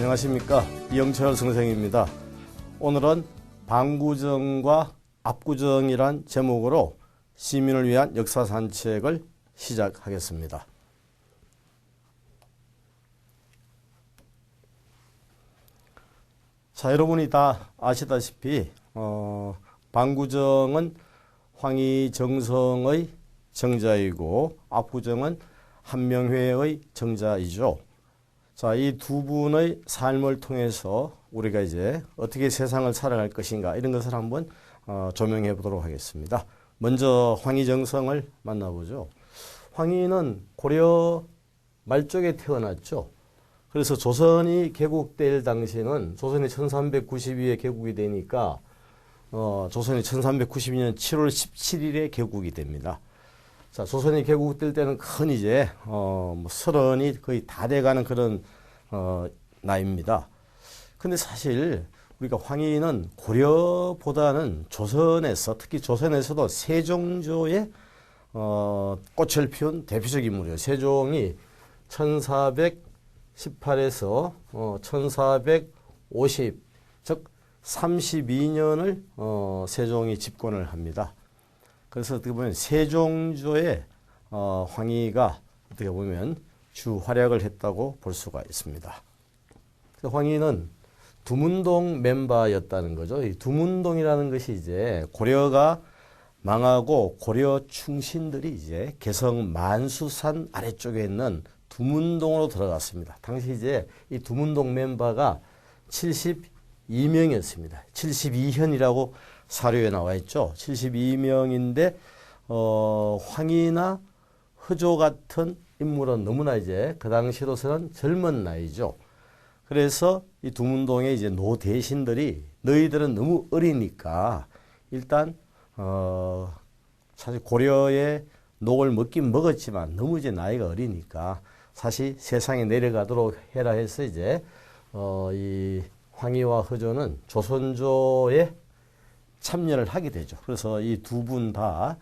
안녕하십니까, 이영철 선생입니다. 오늘은 방구정과 압구정이란 제목으로 시민을 위한 역사 산책을 시작하겠습니다. 자, 여러분이 다 아시다시피 방구정은 황희정성의 정자이고 압구정은 한명회의 정자이죠. 자, 이 두 분의 삶을 통해서 우리가 이제 어떻게 세상을 살아갈 것인가 이런 것을 한번 조명해 보도록 하겠습니다. 먼저 황희정성을 만나보죠. 황희는 고려 말 쪽에 태어났죠. 그래서 조선이 개국될 당시에는 조선이 1392에 개국이 되니까 조선이 1392년 7월 17일에 개국이 됩니다. 자, 조선이 개국될 때는 큰 이제 서른이 거의 다 돼가는 그런 나이입니다. 근데 사실 우리가 황희는 고려보다는 조선에서, 특히 조선에서도 세종조의 꽃을 피운 대표적 인물이에요. 세종이 1418에서 1450, 즉 32년을 세종이 집권을 합니다. 그래서 어떻게 보면 세종조의 황희가 어떻게 보면 주 활약을 했다고 볼 수가 있습니다. 황희는 두문동 멤버였다는 거죠. 이 두문동이라는 것이 이제 고려가 망하고 고려 충신들이 이제 개성 만수산 아래쪽에 있는 두문동으로 들어갔습니다. 당시 이제 이 두문동 멤버가 72명이었습니다. 72현이라고 사료에 나와 있죠. 72명인데 황희나 허조 같은 인물은 너무나 이제 그 당시로서는 젊은 나이죠. 그래서 이 두문동의 이제 노 대신들이 너희들은 너무 어리니까 일단 사실 고려의 녹을 먹긴 먹었지만 너무 이제 나이가 어리니까 사실 세상에 내려가도록 해라 해서 이제 이 황희와 허조는 조선조에 참여를 하게 되죠. 그래서 이 두 분 다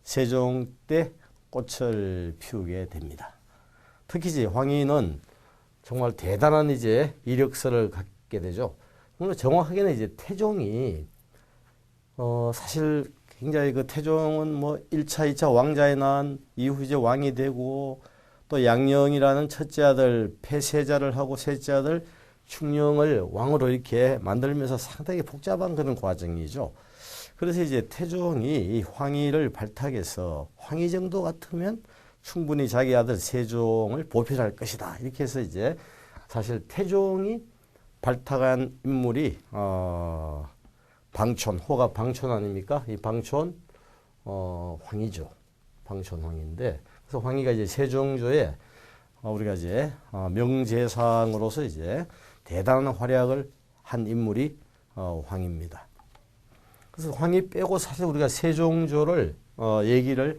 세종 때 꽃을 피우게 됩니다. 특히 이제 황희는 정말 대단한 이제 이력서를 갖게 되죠. 물론 정확하게는 이제 태종이 사실 굉장히 그 태종은 뭐 1차, 2차 왕자에 난 이후 이제 왕이 되고 또 양령이라는 첫째 아들 폐세자를 하고 셋째 아들 충령을 왕으로 이렇게 만들면서 상당히 복잡한 그런 과정이죠. 그래서 이제 태종이 이 황희를 발탁해서 황희 정도 같으면 충분히 자기 아들 세종을 보필할 것이다. 이렇게 해서 이제 사실 태종이 발탁한 인물이 방촌, 호가 방촌 아닙니까? 이 방촌 황희죠. 방촌 황희인데 그래서 황희가 이제 세종조에 우리가 이제 명재상으로서 이제 대단한 활약을 한 인물이 황희입니다. 그래서 황희 빼고 사실 우리가 세종조를 얘기를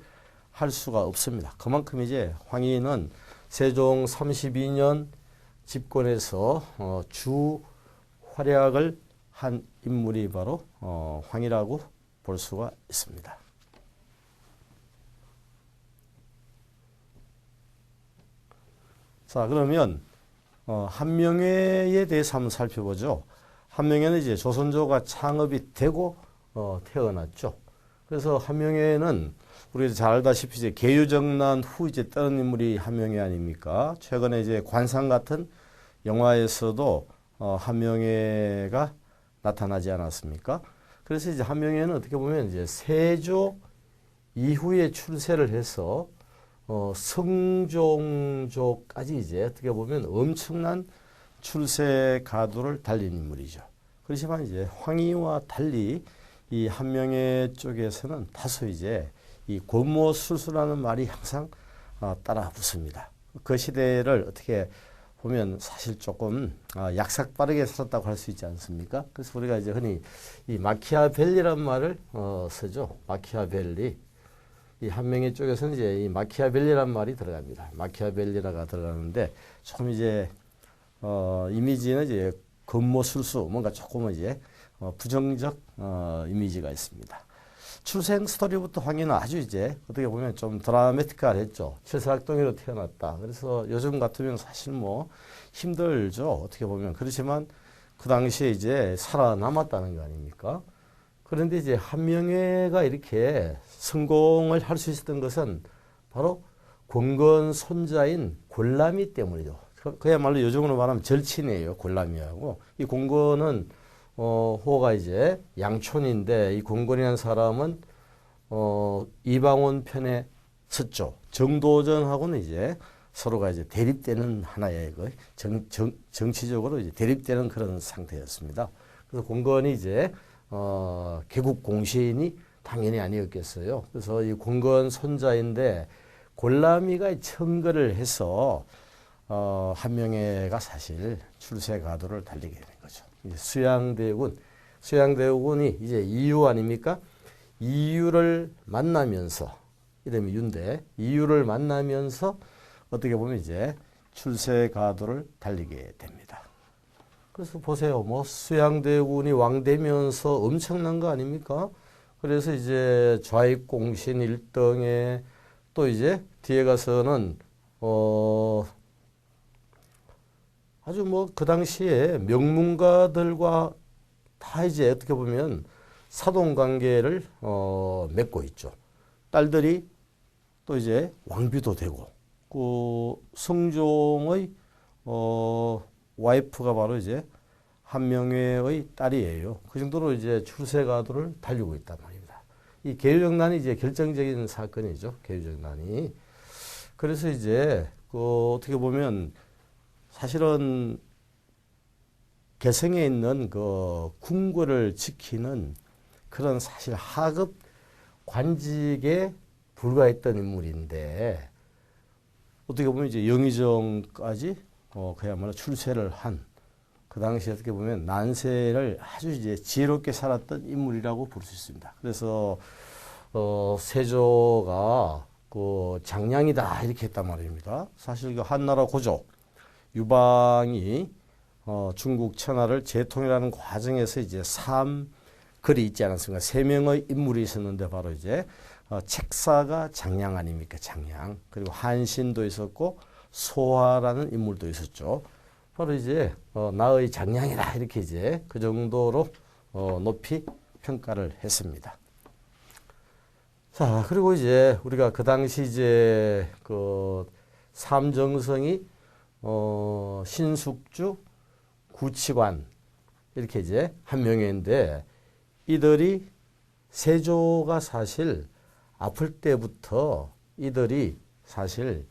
할 수가 없습니다. 그만큼 이제 황희는 세종 32년 집권에서 주 활약을 한 인물이 바로 황희라고 볼 수가 있습니다. 자, 그러면 한명회에 대해서 한번 살펴보죠. 한명회는 이제 조선조가 창업이 되고 태어났죠. 그래서 한명회는 우리가 잘 알다시피 이제 계유정난 후 이제 떠는 인물이 한명회 아닙니까? 최근에 이제 관상 같은 영화에서도 한명회가 나타나지 않았습니까? 그래서 이제 한명회는 어떻게 보면 이제 세조 이후에 출세를 해서 성종조까지 이제 어떻게 보면 엄청난 출세 가도를 달린 인물이죠. 그렇지만 이제 황희와 달리 이 한명회 쪽에서는 다소 이제 이 권모술수라는 말이 항상 따라 붙습니다. 그 시대를 어떻게 보면 사실 조금 약삭빠르게 살았다고 할 수 있지 않습니까? 그래서 우리가 이제 흔히 이 마키아벨리란 말을 쓰죠. 마키아벨리. 이 한명회 쪽에서는 이제 이 마키아벨리란 말이 들어갑니다. 마키아벨리라가 들어가는데 좀 이제 이미지는 이제 권모술수 뭔가 조금은 이제 부정적 이미지가 있습니다. 출생 스토리부터 황희는 아주 이제 어떻게 보면 좀 드라마틱하랬죠. 칠사각동이로 태어났다. 그래서 요즘 같으면 사실 뭐 힘들죠. 어떻게 보면. 그렇지만 그 당시에 이제 살아남았다는 거 아닙니까? 그런데 이제 한명회가 이렇게 성공을 할 수 있었던 것은 바로 권건 손자인 골람이 때문이죠. 그야말로 요즘으로 말하면 절친이에요. 골람이하고. 이 권건은 호가 이제 양촌인데 이 권건이라는 사람은 이방원 편에 섰죠. 정도전하고는 이제 서로가 이제 대립되는 하나의 그 정치적으로 이제 대립되는 그런 상태였습니다. 그래서 권건이 이제 개국 공신이 당연히 아니었겠어요. 그래서 이 권건 손자인데 골람이가 청거를 해서 한명회가 사실 출세 가도를 달리게 된 거죠. 이제 수양대군이 이제 이유 아닙니까? 이유를 만나면서 이름이 유인데 이유를 만나면서 어떻게 보면 이제 출세 가도를 달리게 됩니다. 그래서 보세요. 뭐 수양대군이 왕 되면서 엄청난 거 아닙니까? 그래서 이제 좌익공신 1등에 또 이제 뒤에 가서는 아주 뭐 그 당시에 명문가들과 다 이제 어떻게 보면 사돈관계를 맺고 있죠. 딸들이 또 이제 왕비도 되고 그 성종의 와이프가 바로 이제 한명회의 딸이에요. 그 정도로 이제 출세 가도를 달리고 있단 말입니다. 이 계유정난이 이제 결정적인 사건이죠. 계유정난이. 그래서 이제 그 어떻게 보면 사실은 개성에 있는 그 궁궐을 지키는 그런 사실 하급 관직에 불과했던 인물인데 어떻게 보면 이제 영의정까지 그야말로 출세를 한 그 당시 어떻게 보면 난세를 아주 이제 지혜롭게 살았던 인물이라고 볼 수 있습니다. 그래서 세조가 그 장량이다 이렇게 했단 말입니다. 사실 그 한나라 고조 유방이 중국 천하를 재통일하는 과정에서 이제 글이 있지 않았습니까? 3명의 인물이 있었는데 바로 이제 책사가 장량 아닙니까? 장량. 그리고 한신도 있었고 소화라는 인물도 있었죠. 바로 이제 나의 장량이다 이렇게 이제 그 정도로 높이 평가를 했습니다. 자, 그리고 이제 우리가 그 당시 이제 그 삼정성이 신숙주, 구치관 이렇게 이제 한명회인데 이들이 세조가 사실 아플 때부터 이들이 사실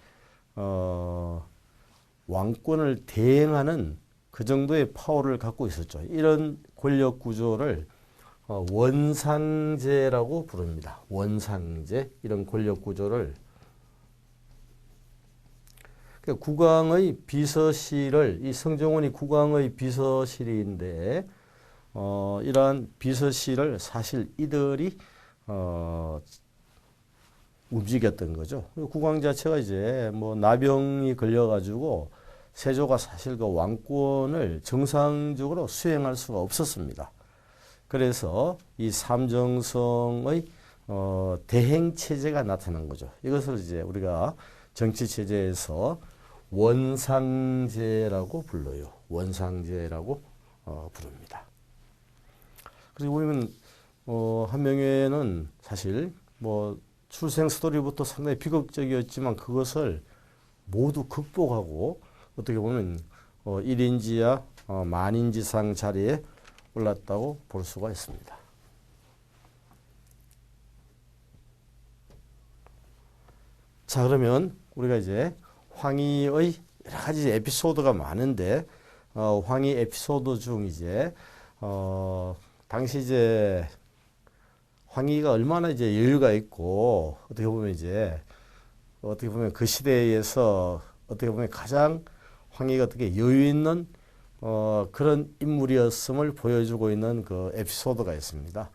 왕권을 대행하는 그 정도의 파워를 갖고 있었죠. 이런 권력 구조를 원상제라고 부릅니다. 원상제 이런 권력 구조를 그러니까 국왕의 비서실을 이 성종원이 국왕의 비서실인데 이러한 비서실을 사실 이들이 움직였던 거죠. 국왕 자체가 이제 뭐 나병이 걸려가지고 세조가 사실 그 왕권을 정상적으로 수행할 수가 없었습니다. 그래서 이 삼정성의 대행 체제가 나타난 거죠. 이것을 이제 우리가 정치 체제에서 원상제라고 불러요. 원상제라고 부릅니다. 그리고 보면 한명회는 사실 뭐 출생 스토리부터 상당히 비극적이었지만 그것을 모두 극복하고 어떻게 보면 1인지야 만인지상 자리에 올랐다고 볼 수가 있습니다. 자, 그러면 우리가 이제 황희의 여러 가지 에피소드가 많은데 황희 에피소드 중 이제 당시 이제 황희가 얼마나 이제 여유가 있고 어떻게 보면 그 시대에서 어떻게 보면 가장 황희가 어떻게 여유 있는 그런 인물이었음을 보여주고 있는 그 에피소드가 있습니다.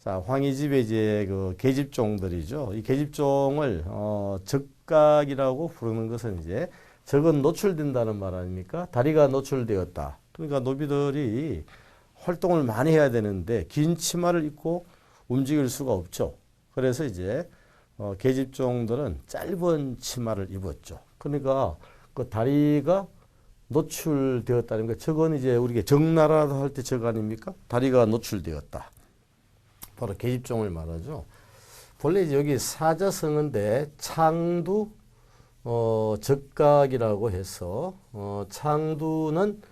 자, 황희 집에 이제 그 계집종들이죠. 이 계집종을 적각이라고 부르는 것은 이제 적은 노출된다는 말 아닙니까? 다리가 노출되었다. 그러니까 노비들이 활동을 많이 해야 되는데 긴 치마를 입고 움직일 수가 없죠. 그래서 이제 계집종들은 짧은 치마를 입었죠. 그러니까 그 다리가 노출되었다는 거, 저건 이제 우리가 적나라도 할 때 저거 아닙니까? 다리가 노출되었다. 바로 계집종을 말하죠. 본래 이제 여기 사자성어인데 창두 적각이라고 해서 창두는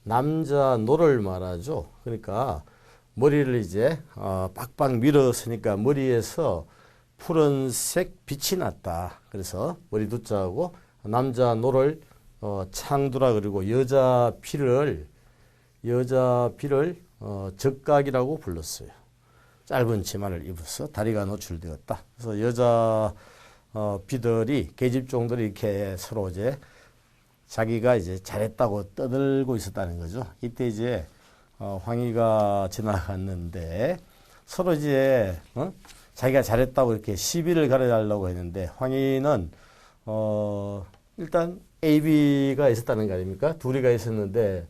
남자 노를 말하죠. 그러니까 머리를 이제 빡빡 밀었으니까 머리에서 푸른색 빛이 났다. 그래서 머리 두자하고 남자 노를 창두라 그리고 여자 피를 적각이라고 불렀어요. 짧은 치마를 입어서 다리가 노출되었다. 그래서 여자 비들이 계집종들이 이렇게 서로 이제 자기가 이제 잘했다고 떠들고 있었다는 거죠. 이때 이제 황희가 지나갔는데 서로 이제 자기가 잘했다고 이렇게 시비를 가려달라고 했는데 황희는 일단 A, B가 있었다는 거 아닙니까? 둘이가 있었는데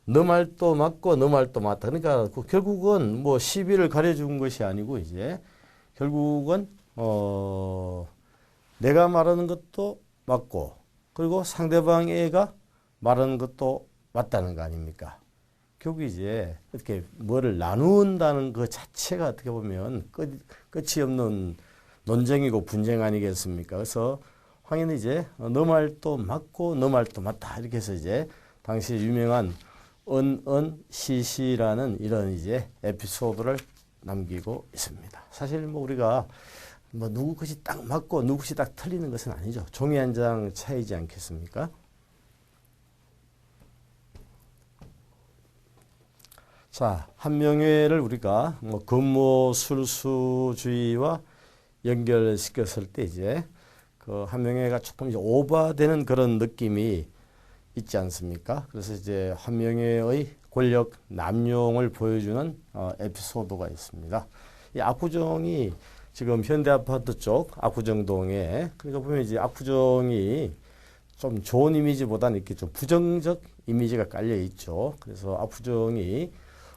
너 말도 맞고 너 말도 맞다. 그러니까 결국은 뭐 시비를 가려준 것이 아니고 이제 결국은 내가 말하는 것도 맞고 그리고 상대방 애가 말하는 것도 맞다는 거 아닙니까? 결국 이제 이렇게 뭐를 나눈다는 그 자체가 어떻게 보면 끝이 없는 논쟁이고 분쟁 아니겠습니까? 그래서 황희는 이제 너 말도 맞고 너 말도 맞다 이렇게 해서 이제 당시 유명한 시시라는 이런 이제 에피소드를 남기고 있습니다. 사실 뭐 우리가 뭐 누구 것이 딱 맞고 누구 것이 딱 틀리는 것은 아니죠. 종이 한 장 차이지 않겠습니까? 자, 한명회를 우리가 뭐 근모술수주의와 연결시켰을 때 이제 그 한명회가 조금 이제 오버되는 그런 느낌이 있지 않습니까? 그래서 이제 한명회의 권력 남용을 보여주는 에피소드가 있습니다. 이 압구정이 지금 현대아파트 쪽 압구정동에 그러니까 보면 이제 압구정이 좀 좋은 이미지보다는 이렇게 좀 부정적 이미지가 깔려 있죠. 그래서 압구정이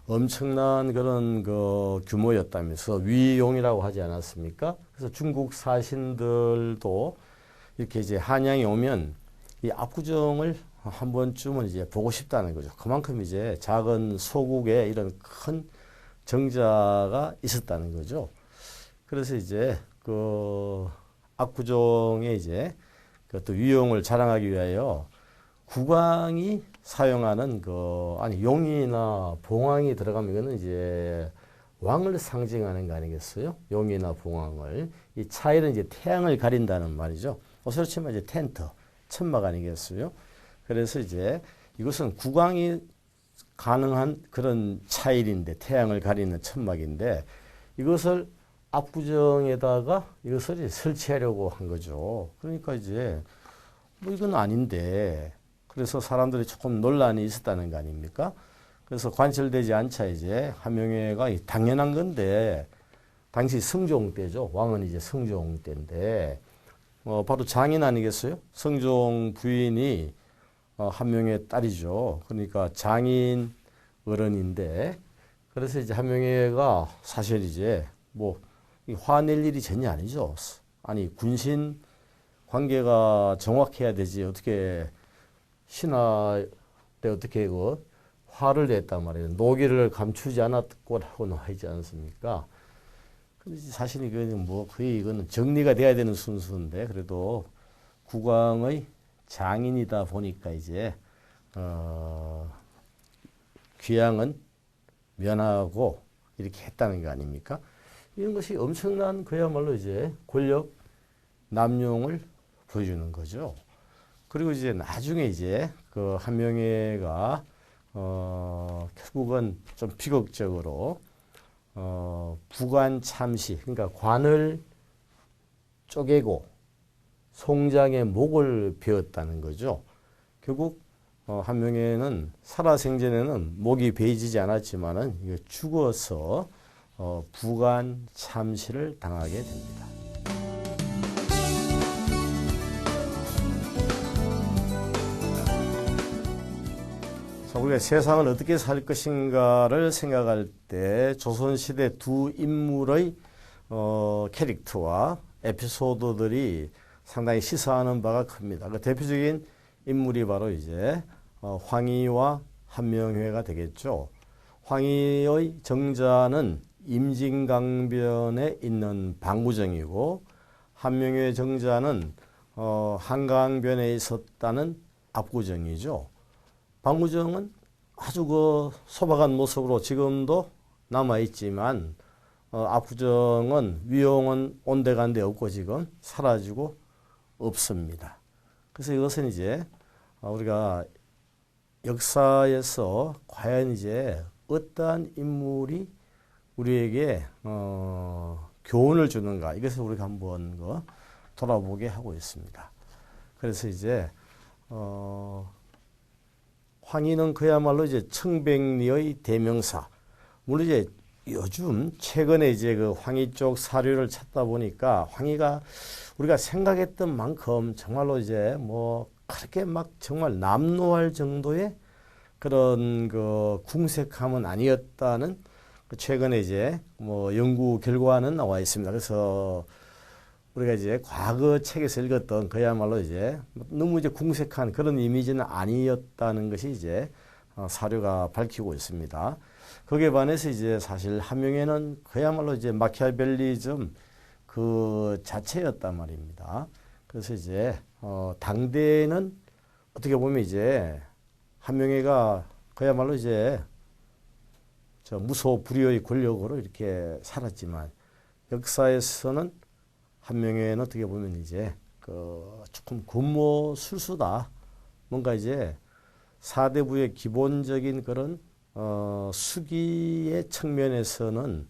엄청난 그런 그 규모였다면서 위용이라고 하지 않았습니까? 그래서 중국 사신들도 이렇게 이제 한양에 오면 이 압구정을 한 번쯤은 이제 보고 싶다는 거죠. 그만큼 이제 작은 소국에 이런 큰 정자가 있었다는 거죠. 그래서 이제 그 압구정에 이제 그 위용을 자랑하기 위하여 국왕이 사용하는 용이나 봉황이 들어가면 이거는 이제 왕을 상징하는 거 아니겠어요? 용이나 봉황을. 이 차일은 이제 태양을 가린다는 말이죠. 옷으로 치면 이제 텐트, 천막 아니겠어요? 그래서 이제 이것은 국왕이 가능한 그런 차일인데 태양을 가리는 천막인데 이것을 압구정에다가 이것을 설치하려고 한 거죠. 그러니까 이제 뭐 이건 아닌데 그래서 사람들이 조금 논란이 있었다는 거 아닙니까? 그래서 관철되지 않자 이제 한명회가 당연한 건데 당시 성종 때죠. 왕은 이제 성종 때인데 바로 장인 아니겠어요? 성종 부인이 한명회 딸이죠. 그러니까 장인 어른인데 그래서 이제 한명회가 사실 이제 뭐 화낼 일이 전혀 아니죠. 아니 군신 관계가 정확해야 되지 어떻게 신하 때 어떻게 그 화를 냈단 말이에요. 노기를 감추지 않았고라고 나와 있지 않습니까? 근데 사실 이거는 뭐 거의 이거는 정리가 돼야 되는 순수인데 그래도 국왕의 장인이다 보니까 이제 귀양은 면하고 이렇게 했다는 거 아닙니까? 이런 것이 엄청난 그야말로 이제 권력 남용을 보여주는 거죠. 그리고 이제 나중에 이제 그 한명회가 결국은 좀 비극적으로 부관 참시 그러니까 관을 쪼개고 송장의 목을 베었다는 거죠. 결국 한명회는 살아생전에는 목이 베이지지 않았지만은 죽어서 부관 참시를 당하게 됩니다. 자, 우리가 세상을 어떻게 살 것인가를 생각할 때 조선시대 두 인물의 캐릭터와 에피소드들이 상당히 시사하는 바가 큽니다. 그 대표적인 인물이 바로 이제 황희와 한명회가 되겠죠. 황희의 정자는 임진강변에 있는 방구정이고 한명회의 정자는 한강변에 있었다는 압구정이죠. 방구정은 아주 그 소박한 모습으로 지금도 남아있지만 압구정은 위용은 온데간데 없고 지금 사라지고 없습니다. 그래서 이것은 이제 우리가 역사에서 과연 이제 어떠한 인물이 우리에게 교훈을 주는가 이것을 우리가 한번 돌아보게 하고 있습니다. 그래서 이제 황희는 그야말로 이제 청백리의 대명사. 물론 이제 요즘 최근에 이제 그 황희 쪽 사료를 찾다 보니까 황희가 우리가 생각했던 만큼 정말로 이제 뭐 그렇게 막 정말 남루할 정도의 그런 그 궁색함은 아니었다는 최근에 이제 뭐 연구 결과는 나와 있습니다. 그래서 우리가 이제 과거 책에서 읽었던 그야말로 이제 너무 이제 궁색한 그런 이미지는 아니었다는 것이 이제 사료가 밝히고 있습니다. 거기에 반해서 이제 사실 한명회는 그야말로 이제 마키아벨리즘 그 자체였단 말입니다. 그래서 이제 당대에는 어떻게 보면 이제 한명회가 그야말로 이제 저 무소불위의 권력으로 이렇게 살았지만 역사에서는 한명회는 어떻게 보면 이제 그 조금 군모술수다. 뭔가 이제 사대부의 기본적인 그런 수기의 측면에서는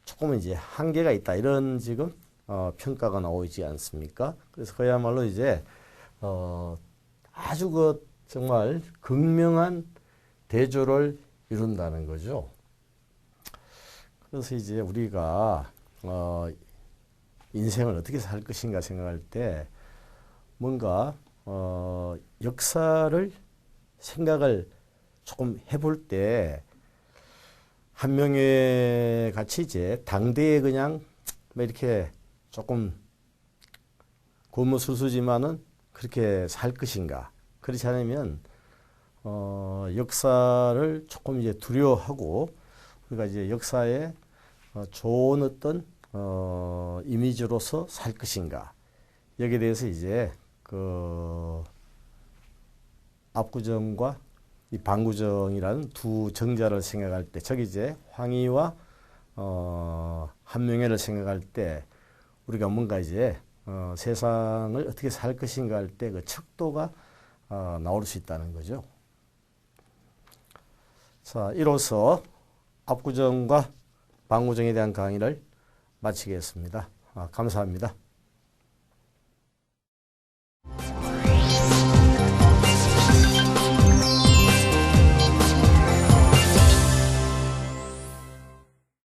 조금은 이제 한계가 있다. 이런 지금 평가가 나오지 않습니까? 그래서 그야말로 이제 아주 그 정말 극명한 대조를 이룬다는 거죠. 그래서 이제 우리가 인생을 어떻게 살 것인가 생각할 때 뭔가 역사를 생각을 조금 해볼 때 한명회 같이 이제 당대에 그냥 뭐 이렇게 조금 고무술수지만은 그렇게 살 것인가 그렇지 않으면 역사를 조금 이제 두려워하고 우리가 이제 역사에 좋은 어떤 이미지로서 살 것인가 여기에 대해서 이제 그 압구정과 이 방구정이라는 두 정자를 생각할 때 저기 이제 황희와 한명회를 생각할 때 우리가 뭔가 이제 세상을 어떻게 살 것인가 할 때 그 척도가 나올 수 있다는 거죠. 자, 이로써 압구정과 방구정에 대한 강의를 마치겠습니다. 감사합니다.